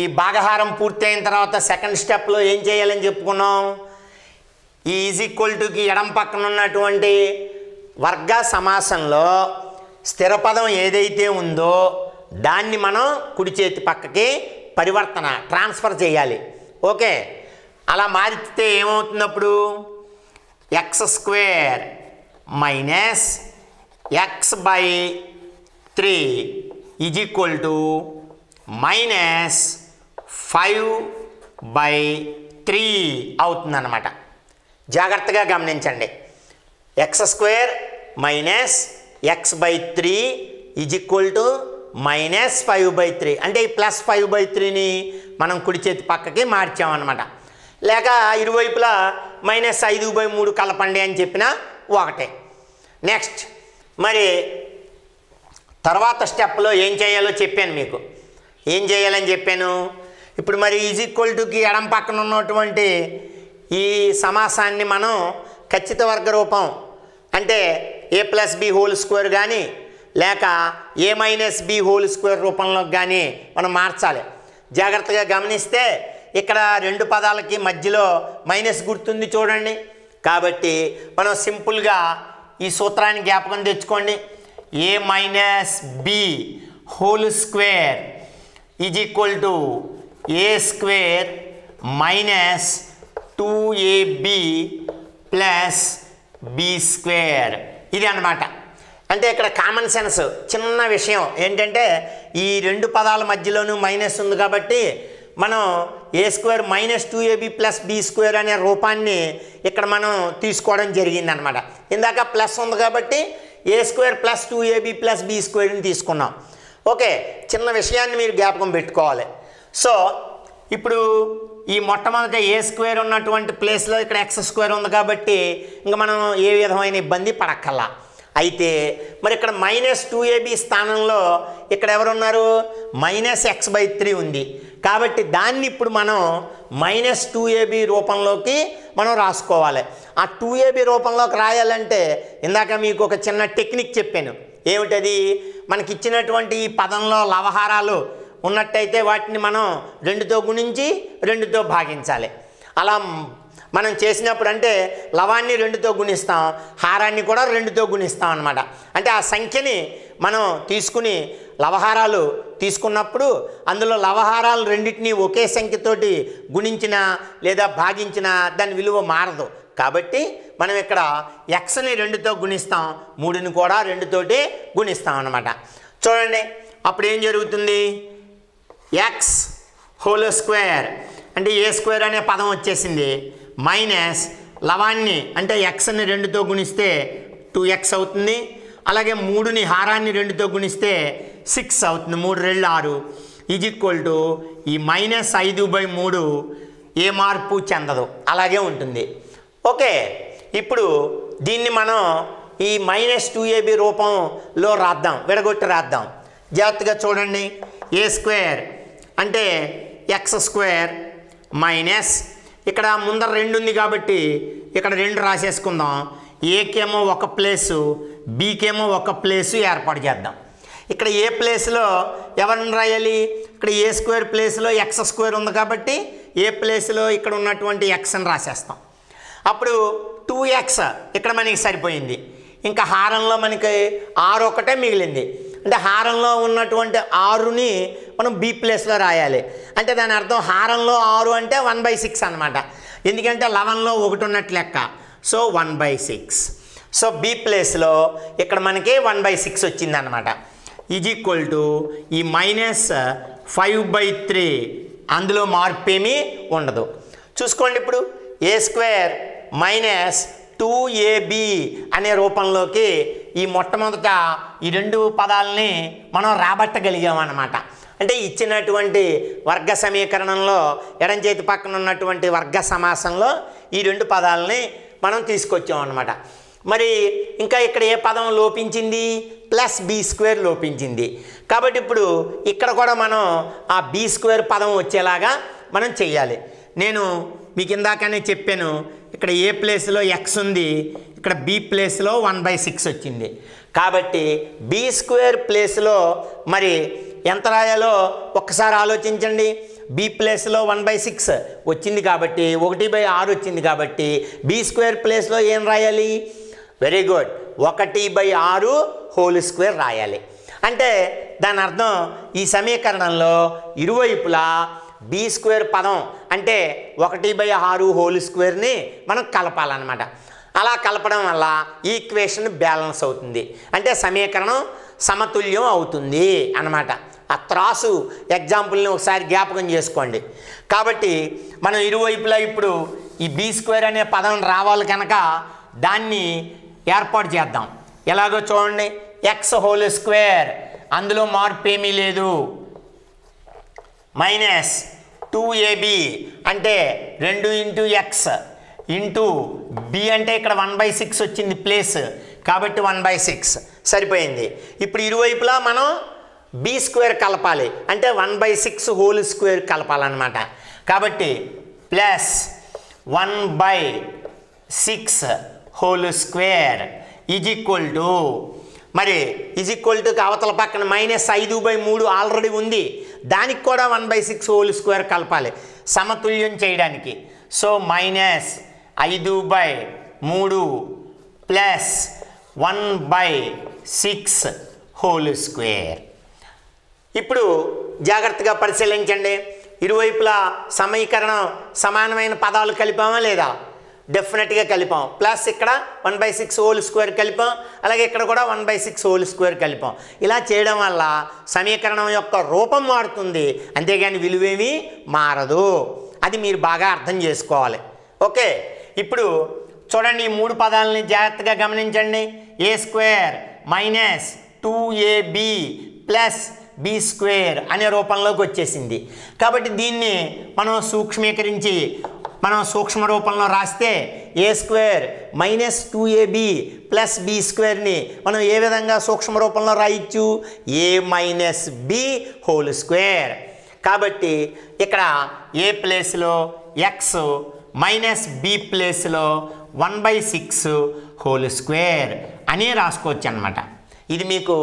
ఈ భాగహారం పూర్తి అయిన తర్వాత సెకండ్ స్టెప్లో ఏం చేయాలని చెప్పుకున్నాం? ఈ ఈజ్ ఈక్వల్ టుకి ఎడం పక్కన ఉన్నటువంటి వర్గ సమాసంలో స్థిర పదం ఏదైతే ఉందో దాన్ని మనం కుడి చేతి పక్కకి ట్రాన్స్ఫర్ చేయాలి. ఓకే, అలా మారితే ఏమవుతుంది? అప్పుడు x² minus x/3 is equal to minus 5/3 అవుతుందన్నమాట. జాగ్రత్తగా గమనించండి. x² minus x/3 is equal to minus 5/3. అంటే ఈ +5/3ని మనం కుడి చేతి పక్కకి మార్చామన్నమాట. లేక ఇరువైపులా -5/3 కలపండి అని చెప్పినా ఒకటే. నెక్స్ట్, మరి తర్వాత స్టెప్లో ఏం చేయాలో చెప్పాను మీకు. ఏం చేయాలని చెప్పాను? ఇప్పుడు మరి ఈజ్ ఈక్వల్ టుకి ఎడం పక్కన ఉన్నటువంటి ఈ సమాసాన్ని మనం ఖచ్చిత వర్గ రూపం అంటే a+b² కానీ లేక a-b² రూపంలో కానీ మనం మార్చాలి. జాగ్రత్తగా గమనిస్తే ఇక్కడ రెండు పదాలకి మధ్యలో మైనస్ గుర్తుంది చూడండి. కాబట్టి మనం సింపుల్గా ఈ సూత్రాన్ని జ్ఞాపకం తెచ్చుకోండి. a-b² is equal to a² minus 2ab plus b². ఇది అన్నమాట. అంటే ఇక్కడ కామన్ సెన్స్ చిన్న విషయం ఏంటంటే ఈ రెండు పదాల మధ్యలోనూ మైనస్ ఉంది కాబట్టి మనం a² minus 2ab plus b² అనే రూపాన్ని ఇక్కడ మనం తీసుకోవడం జరిగిందనమాట. ఇందాక ప్లస్ ఉంది కాబట్టి a² ప్లస్ 2ab ప్లస్ b²ని తీసుకున్నాం. ఓకే, చిన్న విషయాన్ని మీరు జ్ఞాపకం పెట్టుకోవాలి. సో ఇప్పుడు ఈ మొట్టమొదటి a² ఉన్నటువంటి ప్లేస్లో ఇక్కడ x² ఉంది కాబట్టి ఇంకా మనం ఏ విధమైన ఇబ్బంది పడక్కల్లా. అయితే మరి ఇక్కడ -2ab స్థానంలో ఇక్కడ ఎవరున్నారు? -x/3 ఉంది కాబట్టి దాన్ని ఇప్పుడు మనం -2ab రూపంలోకి మనం రాసుకోవాలి. ఆ 2ab రూపంలోకి రాయాలంటే ఇందాక మీకు ఒక చిన్న టెక్నిక్ చెప్పాను. ఏమిటది? మనకి ఇచ్చినటువంటి ఈ పదంలో లవహారాలు ఉన్నట్టయితే వాటిని మనం 2తో గుణించి 2తో భాగించాలి. అలా మనం చేసినప్పుడు అంటే లవాన్ని 2తో గుణిస్తాం, హారాన్ని కూడా 2తో గుణిస్తాం అన్నమాట. అంటే ఆ సంఖ్యని మనం తీసుకుని లవహారాలు తీసుకున్నప్పుడు అందులో లవహారాలు రెండింటినీ ఒకే సంఖ్యతోటి గుణించిన లేదా భాగించిన దాని విలువ మారదు. కాబట్టి మనం ఇక్కడ xని 2తో గుణిస్తాం, 3ని కూడా 2తోటి గుణిస్తాం అన్నమాట. చూడండి అప్పుడు ఏం జరుగుతుంది, ఎక్స్ హోల్ స్క్వేర్ అంటే ఏ స్క్వేర్ అనే పదం వచ్చేసింది, మైనస్ లవాన్ని అంటే ఎక్స్ని 2తో గుణిస్తే 2x అవుతుంది, అలాగే 3ని హారాన్ని 2తో గుణిస్తే 6 అవుతుంది, 3 2 6 ఈజ్ ఈక్వల్ టు ఈ -5/3 ఏ మార్పు చెందదు, అలాగే ఉంటుంది. ఓకే, ఇప్పుడు దీన్ని మనం ఈ -2ab రూపంలో రాద్దాం, విడగొట్టి రాద్దాం. జాగ్రత్తగా చూడండి, ఏ స్క్వేర్ అంటే ఎక్స్ స్క్వేర్ మైనస్ ఇక్కడ ముందర 2 ఉంది కాబట్టి ఇక్కడ 2 రాసేసుకుందాం. ఏకేమో ఒక ప్లేసు, బీకేమో ఒక ప్లేసు ఏర్పాటు చేద్దాం. ఇక్కడ ఏ ప్లేస్లో ఎవరిని రాయాలి, ఇక్కడ ఏ స్క్వేర్ ప్లేస్లో ఎక్స్ స్క్వేర్ ఉంది కాబట్టి ఏ ప్లేస్లో ఇక్కడ ఉన్నటువంటి ఎక్స్ని రాసేస్తాం. అప్పుడు 2x ఇక్కడ మనకి సరిపోయింది. ఇంకా హారంలో మనకి 6 ఒకటే మిగిలింది, అంటే హారంలో ఉన్నటువంటి 6ని మనం బి ప్లేస్లో రాయాలి. అంటే దాని అర్థం హారంలో 6 అంటే 1/6 అనమాట, ఎందుకంటే 11లో 1 ఉన్నట్టు లెక్క. సో 1/6. సో బి ప్లేస్లో ఇక్కడ మనకి 1/6 వచ్చింది అనమాట. ఈజ్ ఈక్వల్ టు ఈ -5/3 అందులో మార్పు ఏమీ ఉండదు. చూసుకోండి, ఇప్పుడు ఏ స్క్వేర్ -2ab అనే రూపంలోకి ఈ మొట్టమొదట ఈ 2 పదాలని మనం రాబట్టగలిగామన్నమాట. అంటే ఇచ్చినటువంటి వర్గ సమీకరణంలో ఎడం చేతి పక్కన ఉన్నటువంటి వర్గ సమాసంలో ఈ 2 పదాలని మనం తీసుకొచ్చామన్నమాట. మరి ఇంకా ఇక్కడ ఏ పదం లోపించింది, +b² లోపించింది. కాబట్టి ఇప్పుడు ఇక్కడ కూడా మనం ఆ b² పదం వచ్చేలాగా మనం చెయ్యాలి. నేను మీకు ఇందాకనే చెప్పాను, ఇక్కడ ఏ ప్లేస్లో ఎక్స్ ఉంది, ఇక్కడ బి ప్లేస్లో 1/6 వచ్చింది. కాబట్టి b² ప్లేస్లో మరి ఎంత రాయాలో ఒక్కసారి ఆలోచించండి. బి ప్లేస్లో 1/6 వచ్చింది కాబట్టి 1/6 వచ్చింది కాబట్టి b² ప్లేస్లో ఏం రాయాలి, వెరీ గుడ్, 1/6 హోల్ స్క్వేర్ రాయాలి. అంటే దాని అర్థం ఈ సమీకరణంలో ఇరువైపులా b² పదం అంటే 1/6 హోల్ స్క్వేర్ని మనం కలపాలన్నమాట. అలా కలపడం వల్ల ఈక్వేషన్ బ్యాలెన్స్ అవుతుంది, అంటే సమీకరణం సమతుల్యం అవుతుంది అన్నమాట. ఆ త్రాసు ఎగ్జాంపుల్ని ఒకసారి జ్ఞాపకం చేసుకోండి. కాబట్టి మనం ఇరువైపులా ఇప్పుడు ఈ b² అనే పదం రావాలి కనుక దాన్ని ఏర్పాటు చేద్దాం. ఎలాగో చూడండి, ఎక్స్ హోల్ స్క్వేర్ అందులో మార్పు ఏమీ లేదు, -2ab అంటే 2 × x ఇంటూ b అంటే ఇక్కడ 1/6 వచ్చింది ప్లేస్ కాబట్టి 1/6 సరిపోయింది. ఇప్పుడు ఇరువైపులా మనం b² కలపాలి, అంటే 1/6 హోల్ స్క్వేర్ కలపాలన్నమాట. కాబట్టి +1/6 whole square is equal to మరి ఈజ్ ఈక్వల్ టు అవతల పక్కన -5/3 ఆల్రెడీ ఉంది, దానికి కూడా 1/6 హోల్ స్క్వేర్ కలపాలి సమతుల్యం చేయడానికి. So -5/3 plus 1/6 whole square. ఇప్పుడు జాగ్రత్తగా పరిశీలించండి, ఇరువైపులా సమీకరణం సమానమైన పదాలు కలిపామా లేదా, డెఫినెట్గా కలిపాం. ప్లస్ ఇక్కడ 1/6 హోల్ స్క్వేర్ కలిపాం, అలాగే ఇక్కడ కూడా 1/6 హోల్ స్క్వేర్ కలిపాం. ఇలా చేయడం వల్ల సమీకరణం యొక్క రూపం మారుతుంది, అంతేగాని విలువేమీ మారదు. అది మీరు బాగా అర్థం చేసుకోవాలి. ఓకే, ఇప్పుడు చూడండి, ఈ 3 పదాలని జాగ్రత్తగా గమనించండి. a² -2ab ప్లస్ b² అనే రూపంలోకి వచ్చేసింది. కాబట్టి దీన్ని మనం సూక్ష్మీకరించి మనం సూక్ష్మ రూపంలో రాస్తే a² -2ab ప్లస్ b²ని మనం ఏ విధంగా సూక్ష్మ రూపంలో రాయొచ్చు, a - b హోల్ స్క్వేర్. కాబట్టి ఇక్కడ ఏ ప్లేస్లో ఎక్స్ -b ప్లేస్లో 1/6 హోల్ స్క్వేర్ అని రాసుకోవచ్చు అన్నమాట. ఇది మీకు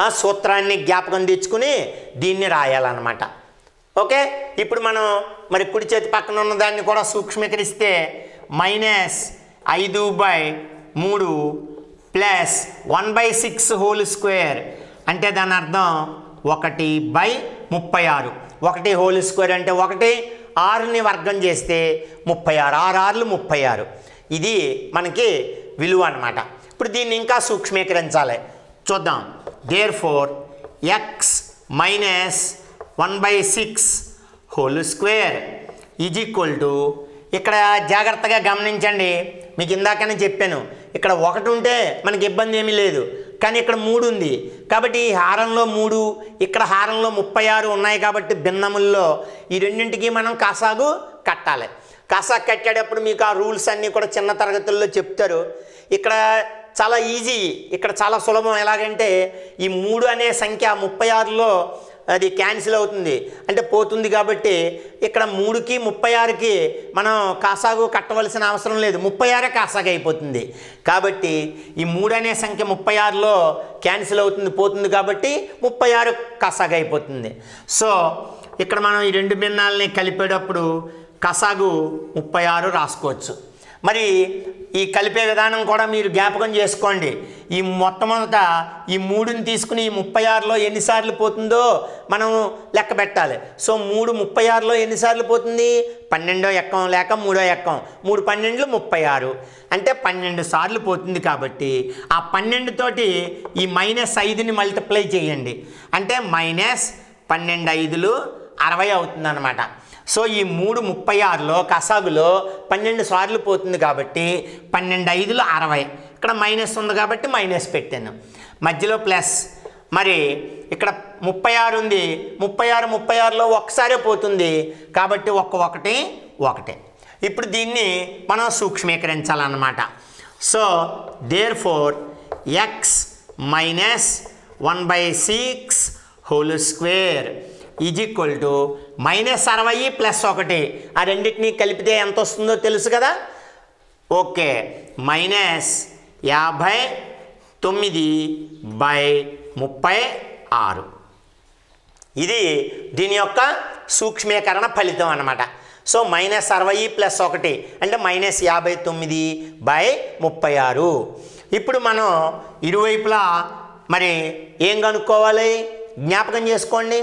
ఆ సూత్రాన్ని జ్ఞాపకం తెచ్చుకుని దీన్ని రాయాలన్నమాట. ఓకే, ఇప్పుడు మనం మరి కుడి చేతి పక్కన ఉన్న దాన్ని కూడా సూక్ష్మీకరిస్తే -5/3 ప్లస్ 1/6 హోల్ స్క్వేర్ అంటే దాని అర్థం 1/36. 1 హోల్ స్క్వేర్ అంటే 1, 6ని వర్గం చేస్తే 36, 6 × 36. ఇది మనకి విలువ అన్నమాట. ఇప్పుడు దీన్ని ఇంకా సూక్ష్మీకరించాలి, చూద్దాం. Therefore X minus 1/6 whole square is equal to, ఇక్కడ జాగ్రత్తగా గమనించండి, మీకు ఇందాకనే చెప్పాను, ఇక్కడ 1 ఉంటే మనకి ఇబ్బంది ఏమీ లేదు, కానీ ఇక్కడ 3 ఉంది కాబట్టి ఈ హారంలో 3, ఇక్కడ హారంలో 36 ఉన్నాయి కాబట్టి భిన్నముల్లో ఈ రెండింటికి మనం కాసాగు కట్టాలి. కాసాగు కట్టేటప్పుడు మీకు ఆ రూల్స్ అన్నీ కూడా చిన్న తరగతుల్లో చెప్తారు. ఇక్కడ చాలా ఈజీ, ఇక్కడ చాలా సులభం. ఎలాగంటే ఈ 3 అనే సంఖ్య 36లో అది క్యాన్సిల్ అవుతుంది, అంటే పోతుంది. కాబట్టి ఇక్కడ 3కి 36కి మనం కాసాగు కట్టవలసిన అవసరం లేదు, 36 కాసాగు అయిపోతుంది. కాబట్టి ఈ 3 అనే సంఖ్య 36లో క్యాన్సిల్ అవుతుంది, పోతుంది. కాబట్టి 36 కాసాగు అయిపోతుంది. సో ఇక్కడ మనం ఈ రెండు భిన్నాలని కలిపేటప్పుడు కాసాగు 36 రాసుకోవచ్చు. మరి ఈ కలిపే విధానం కూడా మీరు జ్ఞాపకం చేసుకోండి. ఈ మొట్టమొదట ఈ 3ని తీసుకుని ఈ 36లో ఎన్నిసార్లు పోతుందో మనం లెక్క పెట్టాలి. సో 3 36లో ఎన్నిసార్లు పోతుంది? 12వ ఎక్కం లేక 3వ ఎక్కం. 3 12లు 36, అంటే 12 సార్లు పోతుంది. కాబట్టి ఆ 12 తోటి ఈ -5ని మల్టిప్లై చేయండి, అంటే -12 5లు 60 అవుతుంది అన్నమాట. సో ఈ 3 36లో కాసాగులో 12 సార్లు పోతుంది కాబట్టి 12 5లు 60. ఇక్కడ మైనస్ ఉంది కాబట్టి మైనస్ పెట్టాను, మధ్యలో ప్లస్. మరి ఇక్కడ 36 ఉంది, 36లో ఒక్కసారే పోతుంది కాబట్టి 1 1. ఇప్పుడు దీన్ని మనం సూక్ష్మీకరించాలన్నమాట. So there four x minus 1/6 whole square is equal to -60 + 1. ఆ రెండింటినీ కలిపితే ఎంత వస్తుందో తెలుసు కదా. ఓకే, -59/36. ఇది దీని యొక్క సూక్ష్మీకరణ ఫలితం అన్నమాట. సో -60 + 1 అంటే -59/36. ఇప్పుడు మనం ఇరువైపులా మరి ఏం కనుక్కోవాలి? జ్ఞాపకం చేసుకోండి,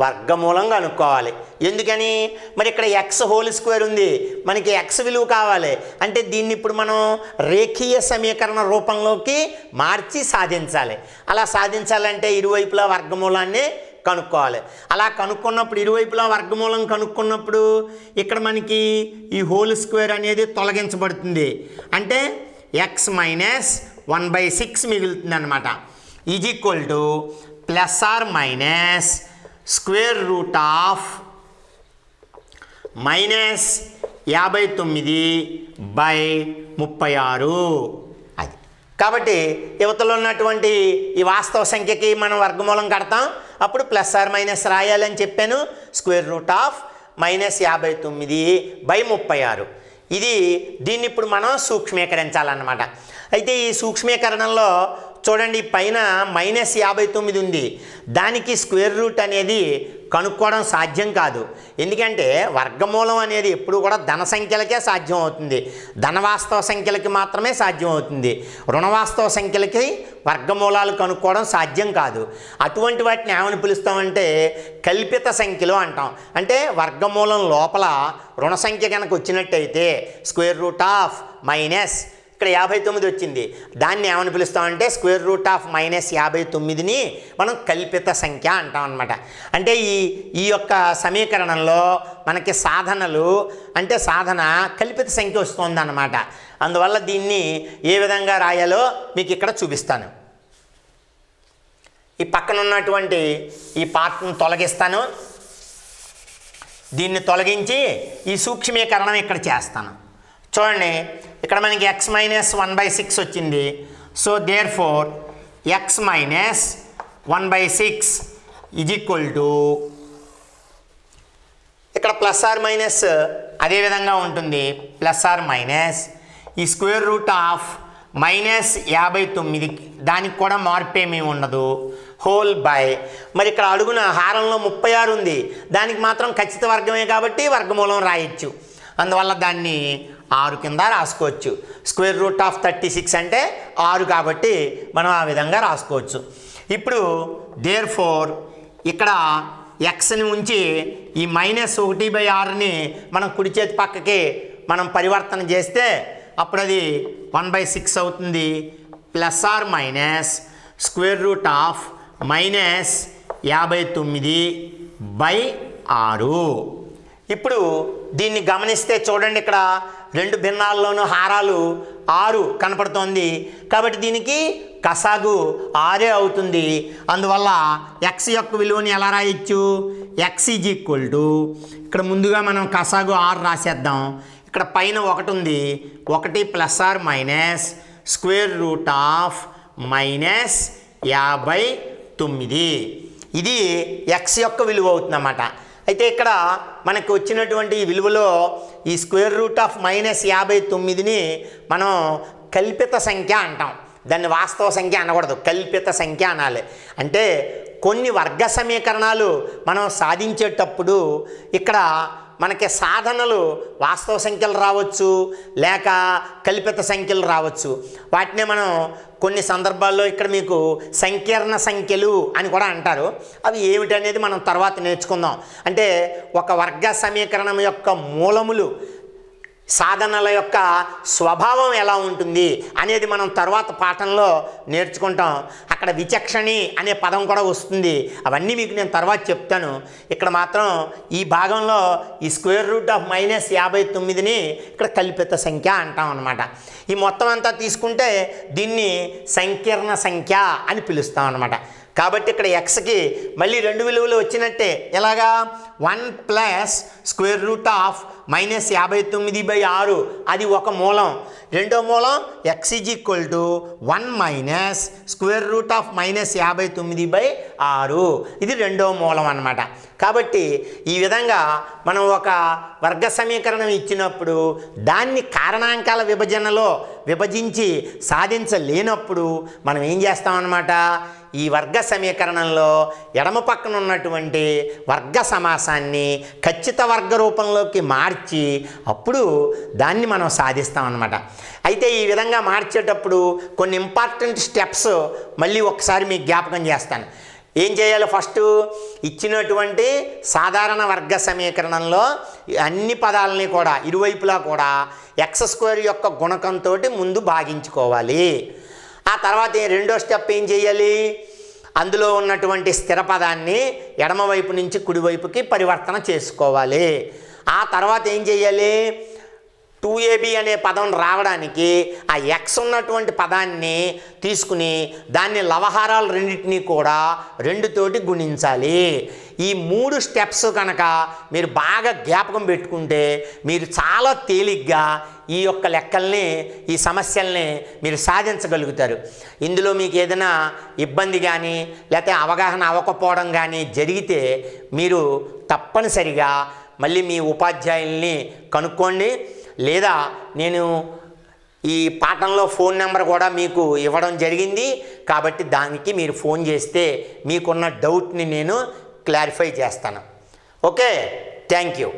వర్గమూలం కనుక్కోవాలి. ఎందుకని? మరి ఇక్కడ ఎక్స్ హోల్ స్క్వేర్ ఉంది, మనకి ఎక్స్ విలువ కావాలి. అంటే దీన్ని ఇప్పుడు మనం రేఖీయ సమీకరణ రూపంలోకి మార్చి సాధించాలి. అలా సాధించాలంటే ఇరువైపులా వర్గమూలాన్ని కనుక్కోవాలి. అలా కనుక్కున్నప్పుడు ఇరువైపులా వర్గమూలం కనుక్కున్నప్పుడు ఇక్కడ మనకి ఈ హోల్ స్క్వేర్ అనేది తొలగించబడుతుంది, అంటే ఎక్స్ మైనస్ 1/6 మిగులుతుంది అన్నమాట. Is equal to +or square root of -59/36. అది కాబట్టి యువతలో ఉన్నటువంటి ఈ వాస్తవ సంఖ్యకి మనం వర్గమూలం కడతాం, అప్పుడు +or - రాయాలని చెప్పాను. Square root of -59/36. దీన్ని ఇప్పుడు మనం సూక్ష్మీకరించాలన్నమాట. అయితే ఈ సూక్ష్మీకరణలో చూడండి, పైన -59 ఉంది, దానికి స్క్వేర్ రూట్ అనేది కనుక్కోవడం సాధ్యం కాదు. ఎందుకంటే వర్గమూలం అనేది ఎప్పుడు కూడా ధన సంఖ్యలకే సాధ్యం అవుతుంది, ధనవాస్తవ సంఖ్యలకి మాత్రమే సాధ్యం అవుతుంది. రుణవాస్తవ సంఖ్యలకి వర్గమూలాలు కనుక్కోవడం సాధ్యం కాదు. అటువంటి వాటిని ఏమని పిలుస్తామంటే కల్పిత సంఖ్యలు అంటాం. అంటే వర్గమూలం లోపల రుణ సంఖ్య కనుక వచ్చినట్టయితే స్క్వేర్ రూట్ ఆఫ్ మైనస్, ఇక్కడ 59 వచ్చింది, దాన్ని ఏమని పిలుస్తామంటే స్క్వేర్ రూట్ ఆఫ్ -59ని మనం కల్పిత సంఖ్య అంటాం అన్నమాట. అంటే ఈ యొక్క సమీకరణంలో మనకి సాధనలు అంటే సాధన కల్పిత సంఖ్య వస్తుంది అన్నమాట. అందువల్ల దీన్ని ఏ విధంగా రాయాలో మీకు ఇక్కడ చూపిస్తాను. ఈ పక్కన ఉన్నటువంటి ఈ పార్ట్ను తొలగిస్తాను, దీన్ని తొలగించి ఈ సూక్ష్మీకరణం ఇక్కడ చేస్తాను. చూడండి, ఇక్కడ మనకి x - 1/6 వచ్చింది. So there four x - 1/6 is equal to, ఇక్కడ +or - అదే విధంగా ఉంటుంది, +or ఈ స్క్వేర్ రూట్ ఆఫ్ -59, దానికి కూడా మార్పేమీ ఉండదు, హోల్ బై. మరి ఇక్కడ అడుగున హారంలో 36 ఉంది, దానికి మాత్రం ఖచ్చిత వర్గమే కాబట్టి వర్గమూలం రాయొచ్చు. అందువల్ల దాన్ని 6 కింద రాసుకోవచ్చు. స్క్వేర్ రూట్ ఆఫ్ 36 అంటే 6 కాబట్టి మనం ఆ విధంగా రాసుకోవచ్చు. ఇప్పుడు దేర్ ఫోర్ ఇక్కడ ఎక్స్ని ఉంచి ఈ -1/6ని మనం కుడి చేతి పక్కకి మనం పరివర్తన చేస్తే అప్పుడు అది 1/6 అవుతుంది. +or - square root of -59/6. ఇప్పుడు దీన్ని గమనిస్తే చూడండి, ఇక్కడ రెండు భిన్నాల్లోనూ హారాలు 6 కనపడుతోంది కాబట్టి దీనికి కసాగు 6 అవుతుంది. అందువల్ల x యొక్క విలువని ఎలా రాయొచ్చు? x = ఇక్కడ ముందుగా మనం కసాగు 6 రాసేద్దాం. ఇక్కడ పైన 1 ఉంది, 1 ± √-59. ఇది x యొక్క విలువ అవుతుందన్నమాట. అయితే ఇక్కడ మనకు వచ్చినటువంటి ఈ విలువలో ఈ √-59ని మనం కల్పిత సంఖ్య అంటాం. దాన్ని వాస్తవ సంఖ్య అనకూడదు, కల్పిత సంఖ్య అనాలి. అంటే కొన్ని వర్గ సమీకరణాలు మనం సాధించేటప్పుడు ఇక్కడ మనకి సాధనలు వాస్తవ సంఖ్యలు రావచ్చు, లేక కల్పిత సంఖ్యలు రావచ్చు. వాటినే మనం కొన్ని సందర్భాల్లో ఇక్కడ మీకు సంకీర్ణ సంఖ్యలు అని కూడా అంటారు. అవి ఏమిటనేది మనం తర్వాత నేర్చుకుందాం. అంటే ఒక వర్గ సమీకరణం యొక్క మూలములు, సాధనల యొక్క స్వభావం ఎలా ఉంటుంది అనేది మనం తర్వాత పాఠంలో నేర్చుకుంటాం. అక్కడ విచక్షణి అనే పదం కూడా వస్తుంది. అవన్నీ మీకు నేను తర్వాత చెప్తాను. ఇక్కడ మాత్రం ఈ భాగంలో ఈ √-59ని ఇక్కడ కల్పిత సంఖ్య అంటాం అన్నమాట. ఈ మొత్తం అంతా తీసుకుంటే దీన్ని సంకీర్ణ సంఖ్య అని పిలుస్తాం అన్నమాట. కాబట్టి ఇక్కడ xకి మళ్ళీ రెండు విలువలు వచ్చినట్టే. ఎలాగా? 1 + √-59/6 అది ఒక మూలం. రెండో మూలం x = 1 - √-59/6 ఇది రెండో మూలం అన్నమాట. కాబట్టి ఈ విధంగా మనం ఒక వర్గ సమీకరణం ఇచ్చినప్పుడు దాన్ని కారణాంకాల విభజనలో విభజించి సాధించలేనప్పుడు మనం ఏం చేస్తామన్నమాట? ఈ వర్గ సమీకరణంలో ఎడమ పక్కన ఉన్నటువంటి వర్గ సమాసాన్ని ఖచ్చిత వర్గ రూపంలోకి మార్చి అప్పుడు దాన్ని మనం సాధిస్తామన్నమాట. అయితే ఈ విధంగా మార్చేటప్పుడు కొన్ని ఇంపార్టెంట్ స్టెప్స్ మళ్ళీ ఒకసారి మీకు జ్ఞాపకం చేస్తాను. ఏం చేయాలి? ఫస్ట్ ఇచ్చినటువంటి సాధారణ వర్గ సమీకరణంలో అన్ని పదాలని కూడా ఇరువైపులా కూడా x² యొక్క గుణకంతో ముందు భాగించుకోవాలి. ఆ తర్వాత రెండో స్టెప్ ఏం చేయాలి? అందులో ఉన్నటువంటి స్థిర పదాన్ని ఎడమవైపు నుంచి కుడివైపుకి పరివర్తన చేసుకోవాలి. ఆ తర్వాత ఏం చేయాలి? 2ab అనే పదం రావడానికి ఆ x ఉన్నటువంటి పదాన్ని తీసుకుని దాన్ని లవహారాలు రెండింటినీ కూడా 2తోటి గుణించాలి. ఈ 3 స్టెప్స్ కనుక మీరు బాగా జ్ఞాపకం పెట్టుకుంటే మీరు చాలా తేలిగ్గా ఈ యొక్క లెక్కల్ని, ఈ సమస్యల్ని మీరు సాధించగలుగుతారు. ఇందులో మీకు ఏదైనా ఇబ్బంది కానీ లేకపోతే అవగాహన అవ్వకపోవడం కానీ జరిగితే మీరు తప్పనిసరిగా మళ్ళీ మీ ఉపాధ్యాయుల్ని కనుక్కోండి. లేదా నేను ఈ పాఠంలో ఫోన్ నెంబర్ కూడా మీకు ఇవ్వడం జరిగింది. కాబట్టి దానికి మీరు ఫోన్ చేస్తే మీకున్న డౌట్ని నేను క్లారిఫై చేస్తాను. Okay, thank you.